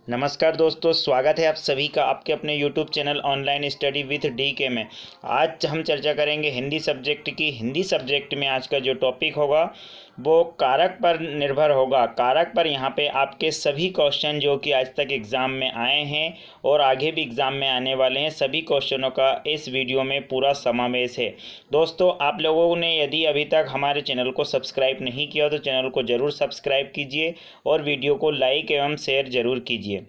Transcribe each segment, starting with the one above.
नमस्कार दोस्तों, स्वागत है आप सभी का आपके अपने YouTube channel online study with DK में। आज हम चर्चा करेंगे हिंदी सब्जेक्ट की। हिंदी सब्जेक्ट में आज का जो टॉपिक होगा वो कारक पर निर्भर होगा। कारक पर यहाँ पे आपके सभी क्वेश्चन जो कि आज तक एग्ज़ाम में आए हैं और आगे भी एग्ज़ाम में आने वाले हैं, सभी क्वेश्चनों का इस वीडियो में पूरा समावेश है। दोस्तों, आप लोगों ने यदि अभी तक हमारे चैनल को सब्सक्राइब नहीं किया तो चैनल को ज़रूर सब्सक्राइब कीजिए और वीडियो को लाइक एवं शेयर ज़रूर कीजिए।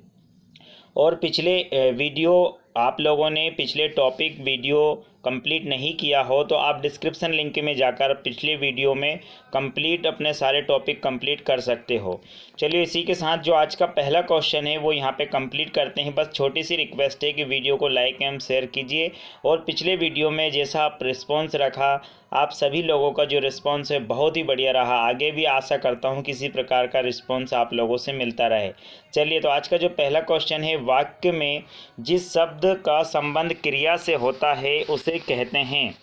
और पिछले वीडियो आप लोगों ने पिछले टॉपिक वीडियो कंप्लीट नहीं किया हो तो आप डिस्क्रिप्शन लिंक में जाकर पिछले वीडियो में कंप्लीट अपने सारे टॉपिक कंप्लीट कर सकते हो। चलिए, इसी के साथ जो आज का पहला क्वेश्चन है वो यहाँ पे कंप्लीट करते हैं। बस छोटी सी रिक्वेस्ट है कि वीडियो को लाइक एवं शेयर कीजिए। और पिछले वीडियो में जैसा आप रिस्पॉन्स रखा, आप सभी लोगों का जो रिस्पॉन्स है बहुत ही बढ़िया रहा। आगे भी आशा करता हूँ किसी प्रकार का रिस्पॉन्स आप लोगों से मिलता रहे। चलिए, तो आज का जो पहला क्वेश्चन है, वाक्य में जिस शब्द का संबंध क्रिया से होता है उसे कहते हैं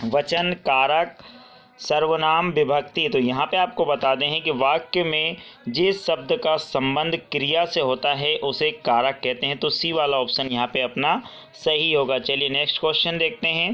वचन, कारक, सर्वनाम, विभक्ति। तो यहाँ पे आपको बता दें कि वाक्य में जिस शब्द का संबंध क्रिया से होता है उसे कारक कहते हैं। तो सी वाला ऑप्शन यहाँ पे अपना सही होगा। चलिए नेक्स्ट क्वेश्चन देखते हैं।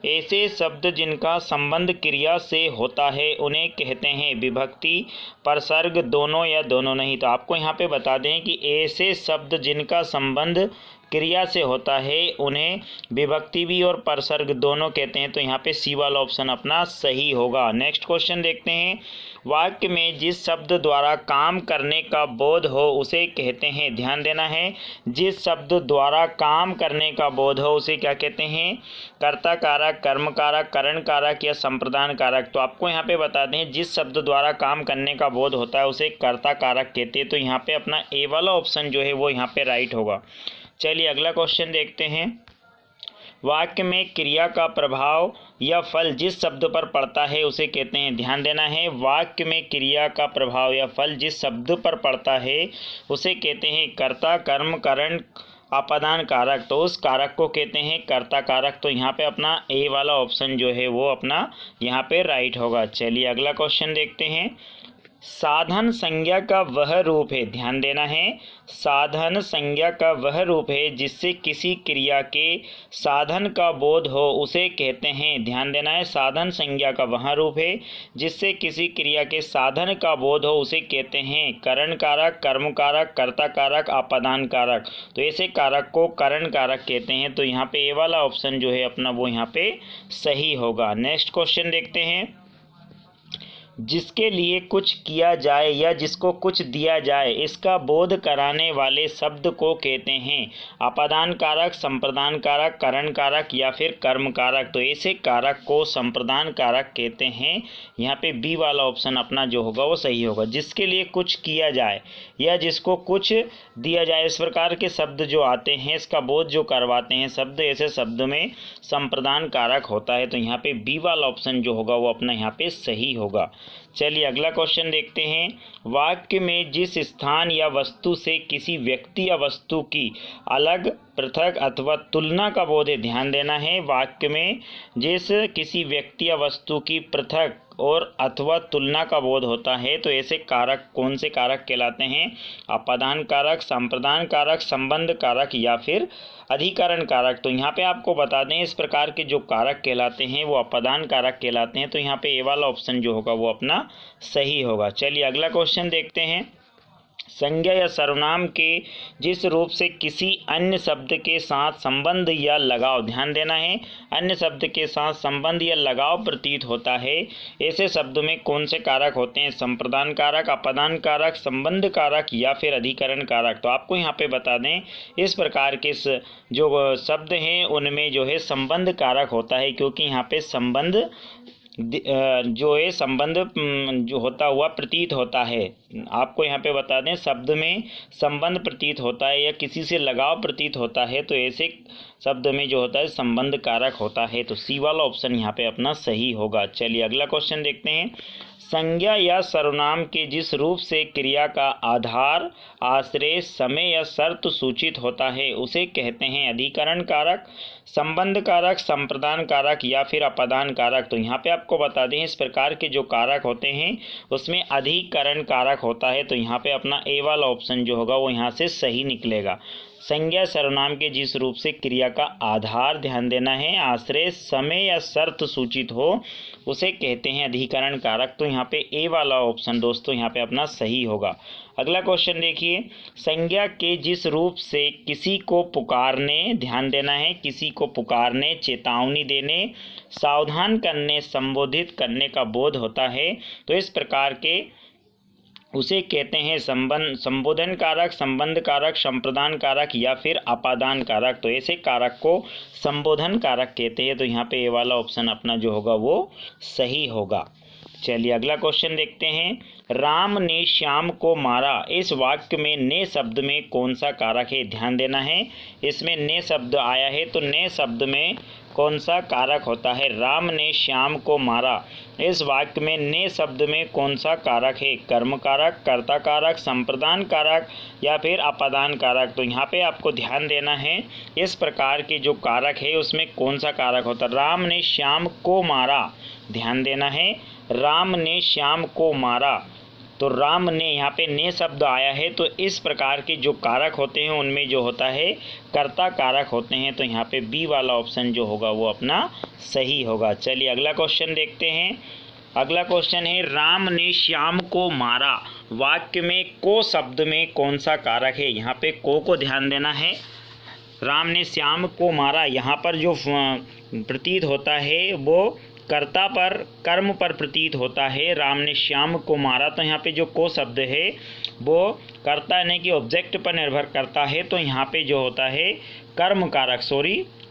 ऐसे शब्द जिनका संबंध क्रिया से होता है उन्हें कहते हैं विभक्ति, परसर्ग, दोनों या दोनों नहीं। तो आपको यहाँ पे बता दें कि ऐसे शब्द जिनका संबंध क्रिया से होता है उन्हें विभक्ति भी और परसर्ग दोनों कहते हैं। तो यहाँ पे सी वाला ऑप्शन अपना सही होगा। नेक्स्ट क्वेश्चन देखते हैं। वाक्य में जिस शब्द द्वारा काम करने का बोध हो उसे कहते हैं, ध्यान देना है, जिस शब्द द्वारा काम करने का बोध हो उसे क्या कहते हैं? कर्ता कारक, कर्म कारक, करण कारक या संप्रदान कारक। तो आपको यहाँ पे बता दें जिस शब्द द्वारा काम करने का बोध होता है उसे कर्ता कारक कहते हैं। तो यहाँ पे अपना ए वाला ऑप्शन जो है वो यहाँ पे राइट होगा। चलिए अगला क्वेश्चन देखते हैं। वाक्य में क्रिया का प्रभाव या फल जिस शब्द पर पड़ता है उसे कहते हैं, ध्यान देना है, वाक्य में क्रिया का प्रभाव या फल जिस शब्द पर पड़ता है उसे कहते हैं कर्ता, कर्म, करण, अपादान कारक। तो उस कारक को कहते हैं कर्ता कारक। तो यहाँ पे अपना ए वाला ऑप्शन जो है वो अपना यहाँ पे राइट होगा। चलिए अगला क्वेश्चन देखते हैं। साधन संज्ञा का वह रूप है, ध्यान देना है, साधन संज्ञा का वह रूप है जिससे किसी क्रिया के साधन का बोध हो उसे कहते हैं, ध्यान देना है, साधन संज्ञा का वह रूप है जिससे किसी क्रिया के साधन का बोध हो उसे कहते हैं करण कारक, कर्म कारक, कर्ता कारक, अपादान कारक। तो ऐसे कारक को करण कारक कहते हैं। तो यहाँ पे ए वाला ऑप्शन जो है अपना वो यहाँ पे सही होगा। नेक्स्ट क्वेश्चन देखते हैं। जिसके लिए कुछ किया जाए या जिसको कुछ दिया जाए इसका बोध कराने वाले शब्द को कहते हैं अपादान कारक, संप्रदान कारक, करण कारक या फिर कर्म कारक। तो ऐसे कारक को संप्रदान कारक कहते हैं। यहाँ पे बी वाला ऑप्शन अपना जो होगा वो सही होगा। जिसके लिए कुछ किया जाए या जिसको कुछ दिया जाए, इस प्रकार के शब्द जो आते हैं इसका बोध जो करवाते हैं शब्द, ऐसे शब्द में संप्रदान कारक होता है। तो यहाँ पे बी वाला ऑप्शन जो होगा वो अपना यहाँ पे सही होगा। चलिए अगला क्वेश्चन देखते हैं। वाक्य में जिस स्थान या वस्तु से किसी व्यक्ति या वस्तु की अलग, पृथक अथवा तुलना का बोध है, ध्यान देना है, वाक्य में जिस किसी व्यक्ति या वस्तु की पृथक और अथवा तुलना का बोध होता है तो ऐसे कारक कौन से कारक कहलाते हैं? अपादान कारक, संप्रदान कारक, संबंध कारक या फिर अधिकरण कारक। तो यहाँ पे आपको बता दें इस प्रकार के जो कारक कहलाते हैं वो अपादान कारक कहलाते हैं। तो यहाँ पे ए वाला ऑप्शन जो होगा वो अपना सही होगा। चलिए अगला क्वेश्चन देखते हैं। संज्ञा या सर्वनाम के जिस रूप से किसी अन्य शब्द के साथ संबंध या लगाव, ध्यान देना है, अन्य शब्द के साथ संबंध या लगाव प्रतीत होता है, ऐसे शब्द में कौन से कारक होते हैं? संप्रदान कारक, अपादान कारक, संबंध कारक या फिर अधिकरण कारक। तो आपको यहाँ पे बता दें इस प्रकार के जो शब्द हैं उनमें जो है संबंध कारक होता है, क्योंकि यहाँ पे संबंध जो है संबंध जो होता हुआ प्रतीत होता है। आपको यहाँ पे बता दें शब्द में संबंध प्रतीत होता है या किसी से लगाव प्रतीत होता है तो ऐसे शब्द में जो होता है संबंध कारक होता है। तो सी वाला ऑप्शन यहाँ पे अपना सही होगा। चलिए अगला क्वेश्चन देखते हैं। संज्ञा या सर्वनाम के जिस रूप से क्रिया का आधार, आश्रय, समय या शर्त सूचित होता है उसे कहते हैं अधिकरण कारक, संबंध कारक, संप्रदान कारक या फिर अपादान कारक। तो यहाँ पे आपको बता दें इस प्रकार के जो कारक होते हैं उसमें अधिकरण कारक होता है। तो यहाँ पे अपना ए वाला ऑप्शन जो होगा वो यहाँ से सही निकलेगा। संज्ञा सर्वनाम के जिस रूप से क्रिया का आधार, ध्यान देना है, आश्रय, समय या शर्त सूचित हो उसे कहते हैं अधिकरण कारक। तो यहाँ पे ए वाला ऑप्शन दोस्तों यहाँ पे अपना सही होगा। अगला क्वेश्चन देखिए, संज्ञा के जिस रूप से किसी को पुकारने, ध्यान देना है, किसी को पुकारने, चेतावनी देने, सावधान करने, संबोधित करने का बोध होता है तो इस प्रकार के उसे कहते हैं संबोधन कारक, संबंध कारक, संप्रदान कारक या फिर अपादान कारक। तो ऐसे कारक को संबोधन कारक कहते हैं। तो यहाँ पे ये वाला ऑप्शन अपना जो होगा वो सही होगा। चलिए अगला क्वेश्चन देखते हैं, राम ने श्याम को मारा। इस वाक्य में ने शब्द में कौन सा कारक है? ध्यान देना है, इसमें ने शब्द आया है तो ने शब्द में कौन सा कारक होता है? राम ने श्याम को मारा। इस वाक्य में ने शब्द में कौन सा कारक है? कर्म कारक, कर्ता कारक, संप्रदान कारक या फिर अपादान कारक। तो यहाँ पे आपको ध्यान देना है इस प्रकार के जो कारक है उसमें कौन सा कारक होता है। राम ने श्याम को मारा, ध्यान देना है, राम ने श्याम को मारा। तो राम ने यहाँ पे ने शब्द आया है तो इस प्रकार के जो कारक होते हैं उनमें जो होता है कर्ता कारक होते हैं। तो यहाँ पे बी वाला ऑप्शन जो होगा वो अपना सही होगा। चलिए अगला क्वेश्चन देखते हैं। अगला क्वेश्चन है, राम ने श्याम को मारा। वाक्य में को शब्द में कौन सा कारक है? यहाँ पे को ध्यान देना है। राम ने श्याम को मारा, यहाँ पर जो प्रतीत होता है वो कर्ता पर, कर्म पर प्रतीत होता है। राम ने श्याम को मारा, तो यहाँ पे जो को शब्द है वो कर्ता यानी कि ऑब्जेक्ट पर निर्भर करता है। तो यहाँ पे जो होता है कर्म कारक,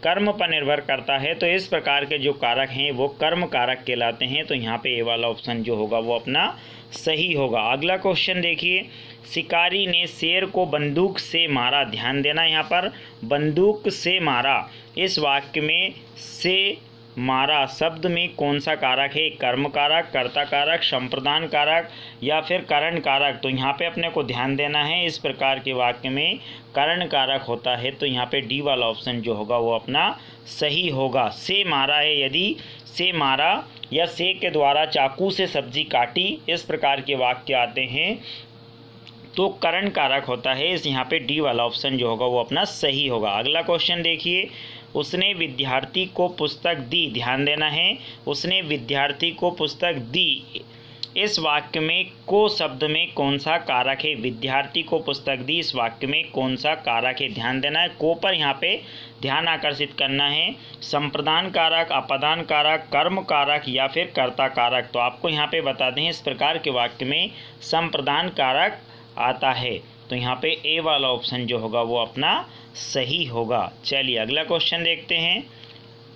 कर्म पर निर्भर करता है। तो इस प्रकार के जो कारक हैं वो कर्म कारक कहलाते हैं। तो यहाँ पे ये वाला ऑप्शन जो होगा वो अपना सही होगा। अगला क्वेश्चन देखिए, शिकारी ने शेर को बंदूक से मारा। ध्यान देना, यहाँ पर बंदूक से मारा। इस वाक्य में से मारा शब्द में कौन सा कारक है? कर्म कारक, कर्ता कारक, संप्रदान कारक या फिर करण कारक। तो यहाँ पे अपने को ध्यान देना है इस प्रकार के वाक्य में करण कारक होता है। तो यहाँ पे डी वाला ऑप्शन जो होगा वो अपना सही होगा। से मारा है, यदि से मारा या से के द्वारा चाकू से सब्जी काटी, इस प्रकार के वाक्य आते हैं तो करण कारक होता है। इस यहाँ पे डी वाला ऑप्शन जो होगा वो अपना सही होगा। अगला क्वेश्चन देखिए, उसने विद्यार्थी को पुस्तक दी। ध्यान देना है, उसने विद्यार्थी को पुस्तक दी। इस वाक्य में को शब्द में कौन सा कारक है? विद्यार्थी को पुस्तक दी, इस वाक्य में कौन सा कारक है? ध्यान देना है, को पर यहाँ पे ध्यान आकर्षित करना है। संप्रदान कारक, अपादान कारक, कर्म कारक या फिर कर्ता कारक। तो आपको यहाँ पे बता दें इस प्रकार के वाक्य में संप्रदान कारक आता है। तो यहाँ पे ए वाला ऑप्शन जो होगा वो अपना सही होगा। चलिए अगला क्वेश्चन देखते हैं,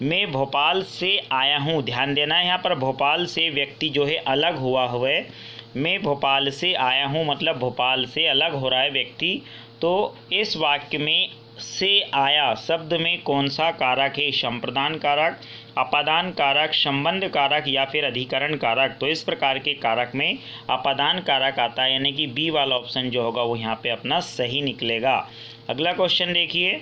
मैं भोपाल से आया हूँ। ध्यान देना है, यहाँ पर भोपाल से व्यक्ति जो है अलग हुआ है। मैं भोपाल से आया हूँ मतलब भोपाल से अलग हो रहा है व्यक्ति। तो इस वाक्य में से आया शब्द में कौन सा कारक है? संप्रदान कारक, अपादान कारक, संबंध कारक या फिर अधिकरण कारक। तो इस प्रकार के कारक में अपादान कारक आता है, यानी कि बी वाला ऑप्शन जो होगा वो यहाँ पे अपना सही निकलेगा। अगला क्वेश्चन देखिए,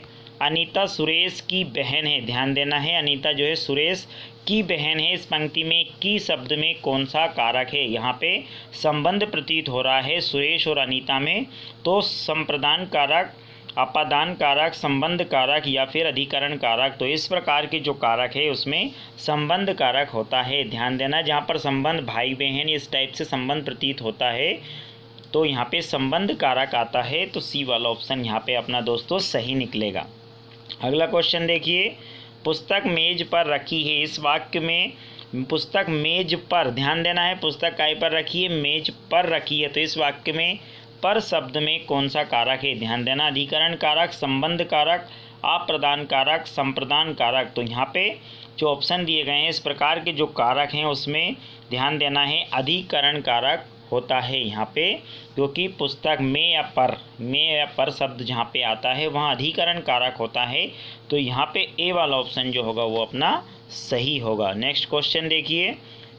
अनीता सुरेश की बहन है। ध्यान देना है, अनीता जो है सुरेश की बहन है। इस पंक्ति में की शब्द में कौन सा कारक है? यहाँ पे संबंध प्रतीत हो रहा है सुरेश और अनीता में। तो संप्रदान कारक, अपादान कारक, संबंध कारक या फिर अधिकरण कारक। तो इस प्रकार के जो कारक है उसमें संबंध कारक होता है। ध्यान देना, जहाँ पर संबंध भाई बहन इस टाइप से संबंध प्रतीत होता है तो यहाँ पे संबंध कारक आता है। तो सी वाला ऑप्शन यहाँ पे अपना दोस्तों सही निकलेगा। अगला क्वेश्चन देखिए, पुस्तक मेज पर रखी है। इस वाक्य में पुस्तक मेज पर, ध्यान देना है, पुस्तक काय पर रखी है? मेज पर रखी है। तो इस वाक्य में पर शब्द में कौन सा कारक है? ध्यान देना, अधिकरण कारक, संबंध कारक, अप्रदान कारक, संप्रदान कारक। तो यहाँ पे जो ऑप्शन दिए गए हैं इस प्रकार के जो कारक हैं उसमें ध्यान देना है अधिकरण कारक होता है यहाँ पे, क्योंकि पुस्तक में या पर शब्द जहाँ पे आता है वहाँ अधिकरण कारक होता है। तो यहाँ पे ए वाला ऑप्शन जो होगा वो अपना सही होगा। नेक्स्ट क्वेश्चन देखिए,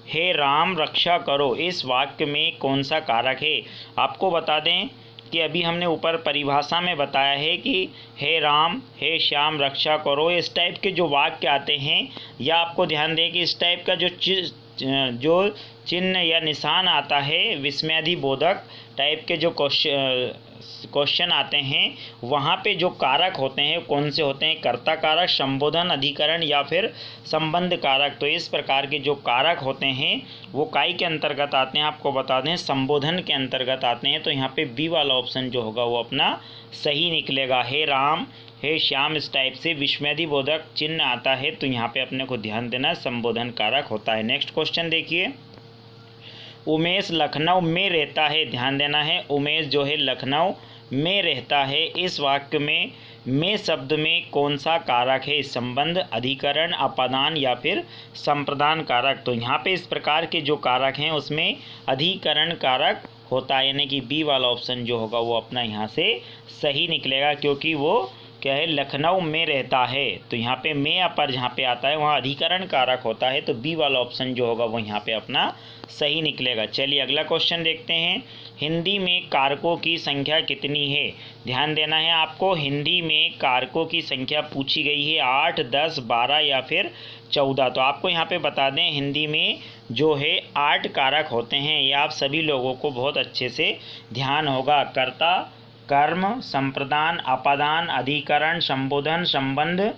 हे राम रक्षा करो। इस वाक्य में कौन सा कारक है? आपको बता दें कि अभी हमने ऊपर परिभाषा में बताया है कि हे राम, हे श्याम, रक्षा करो, इस टाइप के जो वाक्य आते हैं, या आपको ध्यान दें कि इस टाइप का जो चिन्ह या निशान आता है, विस्मयादिबोधक टाइप के जो क्वेश्चन आते हैं, वहाँ पे जो कारक होते हैं कौन से होते हैं? कर्ता कारक, संबोधन, अधिकरण या फिर संबंध कारक। तो इस प्रकार के जो कारक होते हैं वो काई के अंतर्गत आते हैं, आपको बता दें संबोधन के अंतर्गत आते हैं। तो यहाँ पे बी वाला ऑप्शन जो होगा वो अपना सही निकलेगा। हे राम, हे श्याम, इस टाइप से विस्मयादिबोधक चिन्ह आता है तो यहाँ पे अपने को ध्यान देना संबोधन कारक होता है। नेक्स्ट क्वेश्चन देखिए, उमेश लखनऊ में रहता है। ध्यान देना है, उमेश जो है लखनऊ में रहता है। इस वाक्य में शब्द में कौन सा कारक है? संबंध, अधिकरण, अपादान या फिर संप्रदान कारक। तो यहाँ पे इस प्रकार के जो कारक हैं उसमें अधिकरण कारक होता है, यानी कि बी वाला ऑप्शन जो होगा वो अपना यहाँ से सही निकलेगा, क्योंकि वो क्या है? लखनऊ में रहता है। तो यहाँ पे में अपर जहाँ पे आता है वहाँ अधिकरण कारक होता है, तो बी वाला ऑप्शन जो होगा वो यहाँ पे अपना सही निकलेगा। चलिए अगला क्वेश्चन देखते हैं, हिंदी में कारकों की संख्या कितनी है? ध्यान देना है आपको, हिंदी में कारकों की संख्या पूछी गई है 8, 10, 12 या फिर 14। तो आपको यहाँ पे बता दें हिंदी में जो है 8 कारक होते हैं, ये आप सभी लोगों को बहुत अच्छे से ध्यान होगा। कर्ता, कर्म, संप्रदान, अपादान, अधिकरण, संबोधन, संबंध,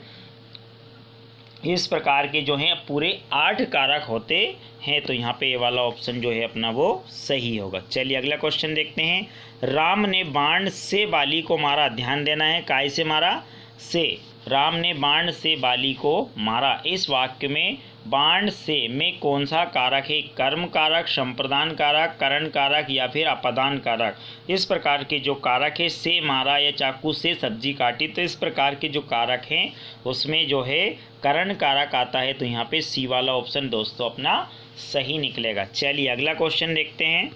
इस प्रकार के जो हैं पूरे 8 कारक होते हैं। तो यहाँ पे ये वाला ऑप्शन जो है अपना वो सही होगा। चलिए अगला क्वेश्चन देखते हैं, राम ने बाण से बाली को मारा। ध्यान देना है, काय से मारा? से। राम ने बाण से बाली को मारा। इस वाक्य में बाण से में कौन सा कारक है? कर्म कारक, संप्रदान कारक, करण कारक या फिर अपादान कारक। इस प्रकार के जो कारक है, से मारा या चाकू से सब्जी काटी, तो इस प्रकार के जो कारक हैं उसमें जो है करण कारक आता है। तो यहाँ पे सी वाला ऑप्शन दोस्तों अपना सही निकलेगा। चलिए अगला क्वेश्चन देखते हैं,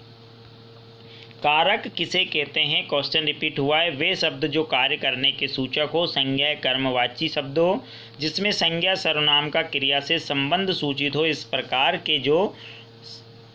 कारक किसे कहते हैं? क्वेश्चन रिपीट हुआ है, वे शब्द जो कार्य करने के सूचक हो, संज्ञा कर्मवाची शब्द हो, जिसमें संज्ञा सर्वनाम का क्रिया से संबंध सूचित हो, इस प्रकार के जो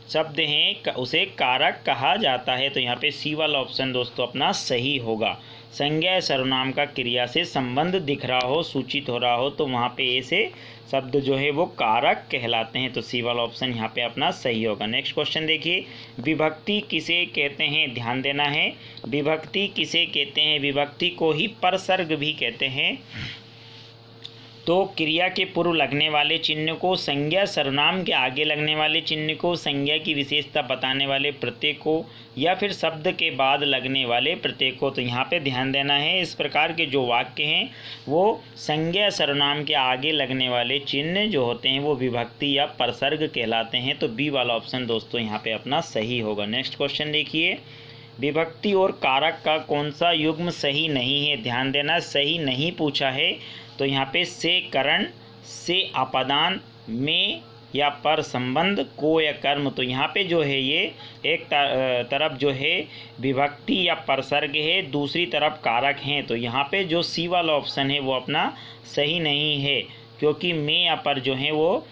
शब्द हैं उसे कारक कहा जाता है। तो यहाँ पे सी वाला ऑप्शन दोस्तों अपना सही होगा। संज्ञा सर्वनाम का क्रिया से संबंध दिख रहा हो, सूचित हो रहा हो, तो वहाँ पे ऐसे शब्द जो है वो कारक कहलाते हैं। तो सी वाला ऑप्शन यहाँ पे अपना सही होगा। नेक्स्ट क्वेश्चन देखिए, विभक्ति किसे कहते हैं? ध्यान देना है, विभक्ति किसे कहते हैं? विभक्ति को ही परसर्ग भी कहते हैं। तो क्रिया के पूर्व लगने वाले चिन्ह को, संज्ञा सर्वनाम के आगे लगने वाले चिन्ह को, संज्ञा की विशेषता बताने वाले प्रत्यय को या फिर शब्द के बाद लगने वाले प्रत्यय को। तो यहाँ पे ध्यान देना है, इस प्रकार के जो वाक्य हैं वो संज्ञा सर्वनाम के आगे लगने वाले चिन्ह जो होते हैं वो विभक्ति या परसर्ग कहलाते हैं। तो बी वाला ऑप्शन दोस्तों यहाँ पे अपना सही होगा। नेक्स्ट क्वेश्चन देखिए, विभक्ति और कारक का कौन सा युग्म सही नहीं है? ध्यान देना, सही नहीं पूछा है। तो यहाँ पे से करण, से अपादान, में या पर संबंध, को या कर्म। तो यहाँ पे जो है ये एक तरफ जो है विभक्ति या परसर्ग है, दूसरी तरफ कारक हैं। तो यहाँ पे जो सी वाला ऑप्शन है वो अपना सही नहीं है, क्योंकि में या पर जो है वो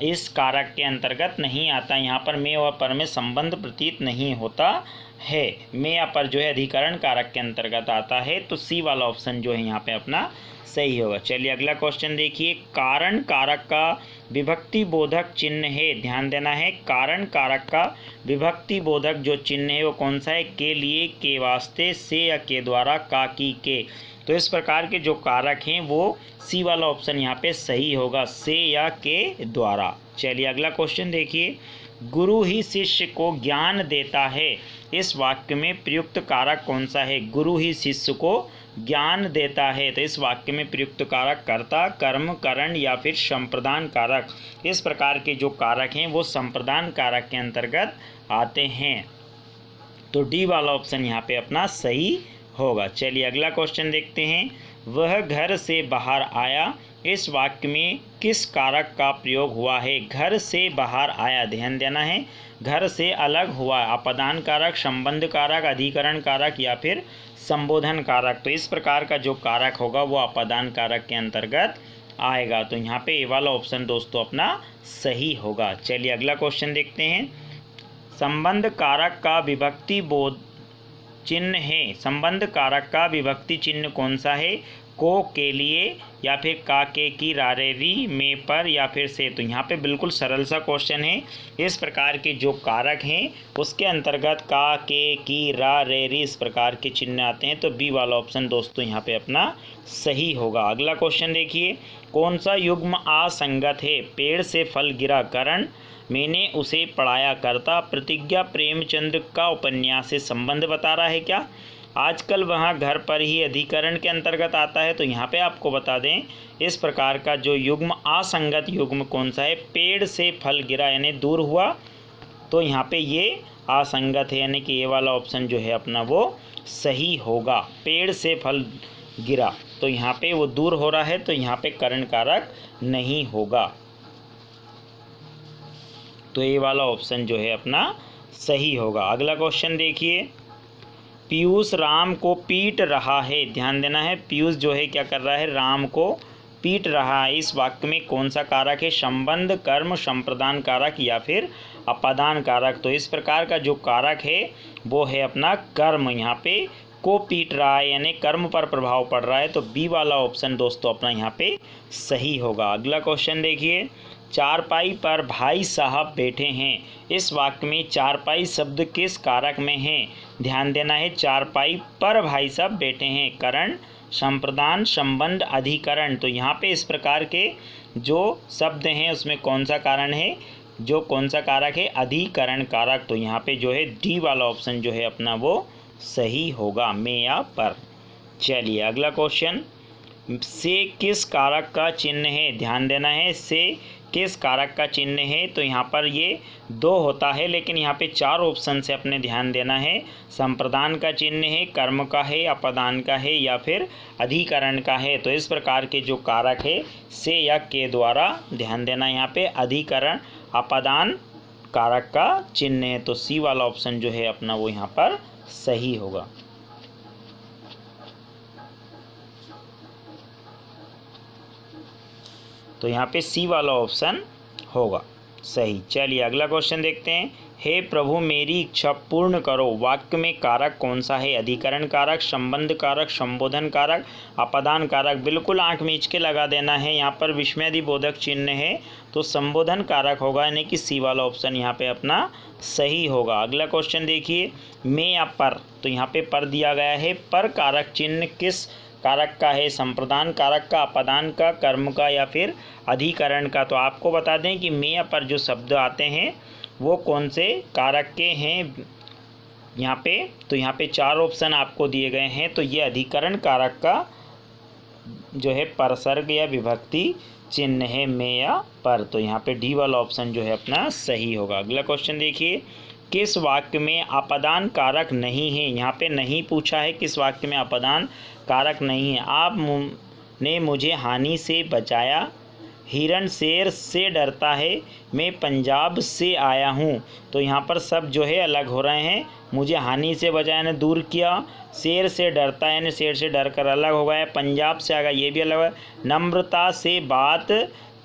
इस कारक के अंतर्गत नहीं आता। यहाँ पर में और पर में संबंध प्रतीत नहीं होता है। में या पर जो है अधिकरण कारक के अंतर्गत आता है। तो सी वाला ऑप्शन जो है यहाँ पे अपना सही होगा। चलिए अगला क्वेश्चन देखिए, कारण कारक का विभक्ति बोधक चिन्ह है। ध्यान देना है, कारण कारक का विभक्ति बोधक जो चिन्ह है वो कौन सा है? के लिए, के वास्ते, से या के द्वारा, का, की, के। तो इस प्रकार के जो कारक हैं वो सी वाला ऑप्शन यहाँ पे सही होगा, से या के द्वारा। चलिए अगला क्वेश्चन देखिए, गुरु ही शिष्य को ज्ञान देता है। इस वाक्य में प्रयुक्त कारक कौन सा है? गुरु ही शिष्य को ज्ञान देता है। तो इस वाक्य में प्रयुक्त कारक कर्ता, कर्म, करण या फिर संप्रदान कारक। इस प्रकार के जो कारक हैं वो संप्रदान कारक के अंतर्गत आते हैं। तो डी वाला ऑप्शन यहाँ पे अपना सही होगा। चलिए अगला क्वेश्चन देखते हैं, वह घर से बाहर आया। इस वाक्य में किस कारक का प्रयोग हुआ है? घर से बाहर आया। ध्यान देना है, घर से अलग हुआ, अपादान कारक, संबंध कारक, अधिकरण कारक या फिर संबोधन कारक। तो इस प्रकार का जो कारक होगा वो अपादान कारक के अंतर्गत आएगा। तो यहाँ पे ये वाला ऑप्शन दोस्तों अपना सही होगा। चलिए अगला क्वेश्चन देखते हैं, संबंध कारक का विभक्ति बोध चिन्ह है। संबंध कारक का विभक्ति चिन्ह कौन सा है? को, के लिए, या फिर का, के, की, रा, रे, री, में, पर, या फिर से। तो यहाँ पे बिल्कुल सरल सा क्वेश्चन है। इस प्रकार के जो कारक हैं उसके अंतर्गत का, के, की, रा, रे, री इस प्रकार के चिन्ह आते हैं। तो बी वाला ऑप्शन दोस्तों यहाँ पे अपना सही होगा। अगला क्वेश्चन देखिए, कौन सा युग्म असंगत है? पेड़ से फल गिरा, करण, मैंने उसे पढ़ाया, करता, प्रतिज्ञा प्रेमचंद्र का उपन्यास से संबंध बता रहा है क्या? आजकल वहाँ घर पर ही अधिकरण के अंतर्गत आता है। तो यहाँ पे आपको बता दें, इस प्रकार का जो युग्म असंगत युग्म कौन सा है? पेड़ से फल गिरा यानी दूर हुआ, तो यहाँ पे ये असंगत है, यानी कि ये वाला ऑप्शन जो है अपना वो सही होगा। पेड़ से फल गिरा, तो यहाँ पे वो दूर हो रहा है, तो यहाँ पे करण कारक नहीं होगा। तो ये वाला ऑप्शन जो है अपना सही होगा। अगला क्वेश्चन देखिए, पीयूष राम को पीट रहा है। ध्यान देना है, पीयूष जो है क्या कर रहा है? राम को पीट रहा है। इस वाक्य में कौन सा कारक है? संबंध, कर्म, संप्रदान कारक या फिर अपादान कारक। तो इस प्रकार का जो कारक है वो है अपना कर्म। यहाँ पे को पीट रहा है यानी कर्म पर प्रभाव पड़ रहा है। तो बी वाला ऑप्शन दोस्तों अपना यहाँ पे सही होगा। अगला क्वेश्चन देखिए, चारपाई पर भाई साहब बैठे हैं। इस वाक्य में चारपाई शब्द किस कारक में है? ध्यान देना है, चारपाई पर भाई साहब बैठे हैं, करण, संप्रदान, संबंध, अधिकरण। तो यहाँ पे इस प्रकार के जो शब्द हैं उसमें कौन सा कारण है? जो कौन सा कारक है? अधिकरण कारक। तो यहाँ पे जो है डी वाला ऑप्शन जो है अपना वो सही होगा, में या पर। चलिए अगला क्वेश्चन, से किस कारक का चिन्ह है? ध्यान देना है, से किस कारक का चिन्ह है? तो यहाँ पर ये दो होता है, लेकिन यहाँ पे चार ऑप्शन से अपने ध्यान देना है। संप्रदान का चिन्ह है, कर्म का है, अपदान का है, या फिर अधिकरण का है। तो इस प्रकार के जो कारक है से या के द्वारा, ध्यान देना यहाँ पे अधिकरण अपदान कारक का चिन्ह है। तो सी वाला ऑप्शन जो है अपना वो यहाँ पर सही होगा। तो यहाँ पे सी वाला ऑप्शन होगा सही। चलिए अगला क्वेश्चन देखते हैं, हे प्रभु मेरी इच्छा पूर्ण करो। वाक्य में कारक कौन सा है? अधिकरण कारक, संबंध कारक, संबोधन कारक, अपदान कारक। बिल्कुल आंख मीच के लगा देना है, यहाँ पर विस्मयादिबोधक चिन्ह है तो संबोधन कारक होगा, यानी कि सी वाला ऑप्शन यहाँ पे अपना सही होगा। अगला क्वेश्चन देखिए, में या पर। तो यहाँ पे पर दिया गया है, पर कारक चिन्ह किस कारक का है? संप्रदान कारक का, अपदान का, कर्म का, या फिर अधिकरण का। तो आपको बता दें कि में या पर जो शब्द आते हैं वो कौन से कारक के हैं यहाँ पे? तो यहाँ पे चार ऑप्शन आपको दिए गए हैं। तो ये अधिकरण कारक का जो है परसर्ग या विभक्ति चिन्ह है, में या पर। तो यहाँ पे डी वाला ऑप्शन जो है अपना सही होगा। अगला क्वेश्चन देखिए, किस वाक्य में अपदान कारक नहीं है? यहाँ पे नहीं पूछा है किस वाक्य में अपदान कारक नहीं है। आप ने मुझे हानि से बचाया, हिरण शेर से डरता है, मैं पंजाब से आया हूँ। तो यहाँ पर सब जो है अलग हो रहे हैं। मुझे हानि से बचाया ने दूर किया, शेर से डरता है यानी शेर से डर कर अलग हो गया, पंजाब से आ गया ये भी अलग है, नम्रता से बात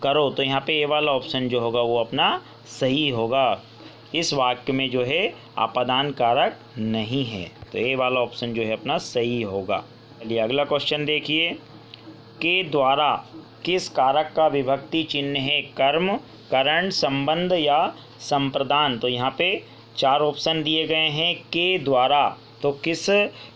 करो। तो यहाँ पे ये वाला ऑप्शन जो होगा वो अपना सही होगा। इस वाक्य में जो है अपदान कारक नहीं है, तो ये वाला ऑप्शन जो है अपना सही होगा। चलिए अगला क्वेश्चन देखिए, के द्वारा किस कारक का विभक्ति चिन्ह है? कर्म, करण, संबंध या संप्रदान। तो यहाँ पे चार ऑप्शन दिए गए हैं के द्वारा। तो किस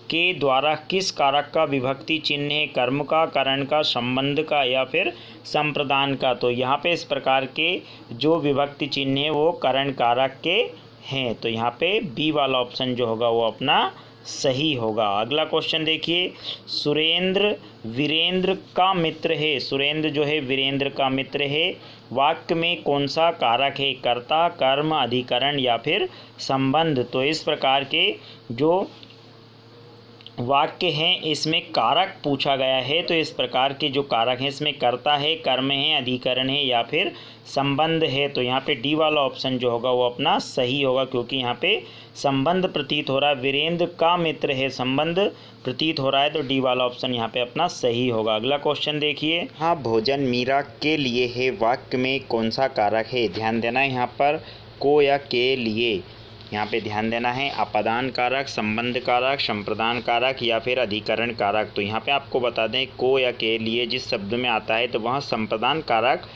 के द्वारा किस कारक का विभक्ति चिन्ह है? कर्म का, करण का, संबंध का, या फिर संप्रदान का। तो यहाँ पे इस प्रकार के जो विभक्ति चिन्ह है वो करण कारक के हैं। तो यहाँ पे बी वाला ऑप्शन जो होगा वो अपना सही होगा। अगला क्वेश्चन देखिए, सुरेंद्र वीरेंद्र का मित्र है। सुरेंद्र जो है वीरेंद्र का मित्र है। वाक्य में कौन सा कारक है? कर्ता, कर्म, अधिकरण या फिर संबंध। तो इस प्रकार के जो वाक्य हैं इसमें कारक पूछा गया है। तो इस प्रकार के जो कारक हैं इसमें कर्ता है, कर्म है, अधिकरण है या फिर संबंध है। तो यहाँ पे डी वाला ऑप्शन जो होगा वो अपना सही होगा, क्योंकि यहाँ पे संबंध प्रतीत हो रहा है। वीरेंद्र का मित्र है, संबंध प्रतीत हो रहा है, तो डी वाला ऑप्शन यहाँ पे अपना सही होगा। अगला क्वेश्चन देखिए, हाँ भोजन मीरा के लिए है। वाक्य में कौन सा कारक है? ध्यान देना है यहाँ पर को या के लिए। यहाँ पे ध्यान देना है, अपादान कारक, संबंध कारक, संप्रदान कारक या फिर अधिकरण कारक। तो यहाँ पे आपको बता दें को या के लिए जिस शब्द में आता है तो वह संप्रदान कारक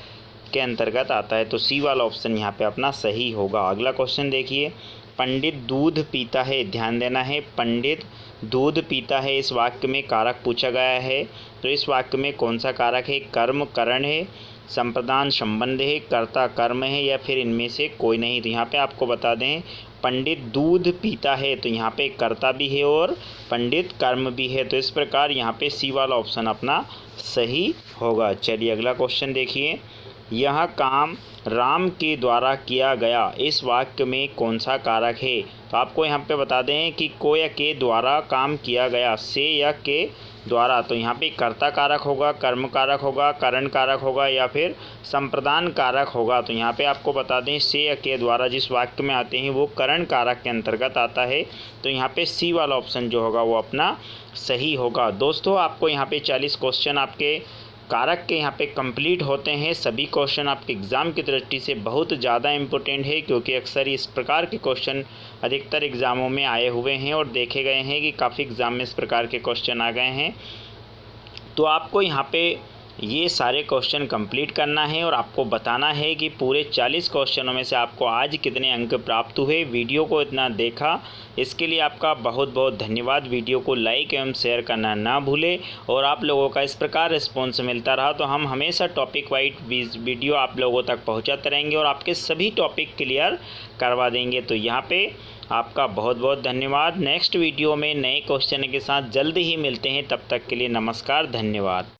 के अंतर्गत आता है। तो सी वाला ऑप्शन यहाँ पे अपना सही होगा। अगला क्वेश्चन देखिए, पंडित दूध पीता है। ध्यान देना है, पंडित दूध पीता है इस वाक्य में कारक पूछा गया है। तो इस वाक्य में कौन सा कारक है? कर्म करण है, संप्रदान संबंध है, कर्ता कर्म है या फिर इनमें से कोई नहीं। तो यहाँ पे आपको बता दें, पंडित दूध पीता है तो यहाँ पे कर्ता भी है और पंडित कर्म भी है। तो इस प्रकार यहाँ पे सी वाला ऑप्शन अपना सही होगा। चलिए अगला क्वेश्चन देखिए, यह काम राम के द्वारा किया गया इस वाक्य में कौन सा कारक है? तो आपको यहाँ पे बता दें कि को या के द्वारा काम किया गया, से या के द्वारा। तो यहाँ पे कर्ता कारक होगा, कर्म कारक होगा, करण कारक होगा या फिर संप्रदान कारक होगा। तो यहाँ पे आपको बता दें, से या के द्वारा जिस वाक्य में आते हैं वो करण कारक के अंतर्गत आता है। तो यहाँ पे सी वाला ऑप्शन जो होगा वो अपना सही होगा। दोस्तों आपको यहाँ पे 40 क्वेश्चन आपके कारक के यहाँ पे कंप्लीट होते हैं। सभी क्वेश्चन आपके एग्ज़ाम की दृष्टि से बहुत ज़्यादा इम्पोर्टेंट है, क्योंकि अक्सर इस प्रकार के क्वेश्चन अधिकतर एग्ज़ामों में आए हुए हैं और देखे गए हैं कि काफ़ी एग्ज़ाम में इस प्रकार के क्वेश्चन आ गए हैं। तो आपको यहाँ पे ये सारे क्वेश्चन कंप्लीट करना है और आपको बताना है कि पूरे 40 क्वेश्चनों में से आपको आज कितने अंक प्राप्त हुए। वीडियो को इतना देखा इसके लिए आपका बहुत बहुत धन्यवाद। वीडियो को लाइक एवं शेयर करना ना भूलें और आप लोगों का इस प्रकार रिस्पॉन्स मिलता रहा तो हम हमेशा टॉपिक वाइज वीडियो आप लोगों तक पहुंचाते रहेंगे और आपके सभी टॉपिक क्लियर करवा देंगे। तो यहाँ पे आपका बहुत बहुत धन्यवाद। नेक्स्ट वीडियो में नए क्वेश्चन के साथ जल्द ही मिलते हैं, तब तक के लिए नमस्कार, धन्यवाद।